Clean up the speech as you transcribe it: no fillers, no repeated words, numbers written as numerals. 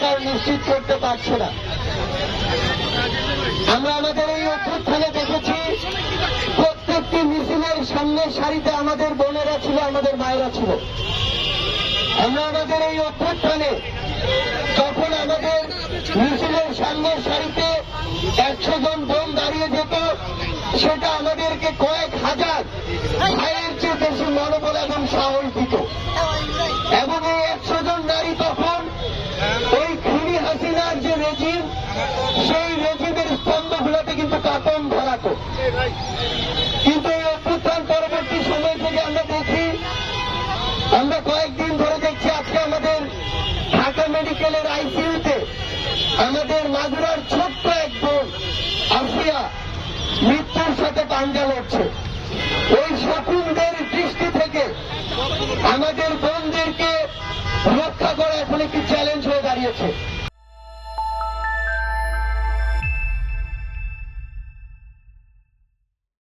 সরকার নিশ্চিত করতে পারছে না। আমরা আমাদের এই অভ্যুত্থানে দেখেছি প্রত্যেকটি মিছিলের সামনের সারিতে আমাদের বোনেরা ছিল, আমাদের মায়েরা ছিল। আমরা আমাদের এই অভ্যুত্থানে যখন আমাদের মিছিলের সামনের সারিতে 100 জন বোন দাঁড়িয়ে যেত, সেটা আমাদেরকে কয়েক হাজার ভাইয়ের চেয়ে বেশি মনোবল এবং সাহস দিত। এবং এই 100 জন নারী তখন ওই খুনি হাসিনার যে রেজিম, সেই রেজিমের স্তম্ভগুলোতে কিন্তু কাঁপন ধরাত। কিন্তু এই অভ্যুত্থান পরবর্তী সময় থেকে আমরা দেখি, আমরা কয়েকদিন ধরে দেখছি, আজকে আমাদের ঢাকা মেডিকেলের আইসিইউতে আমাদের মাগুরার ছোট্ট এক বোন আসিয়া মৃত্যুর সাথে পাঞ্জা লড়ছে। ওই শকুনদের দৃষ্টি থেকে আমাদের বোনদেরকে রক্ষা করা এখন একটি চ্যালেঞ্জ হয়ে দাঁড়িয়েছে।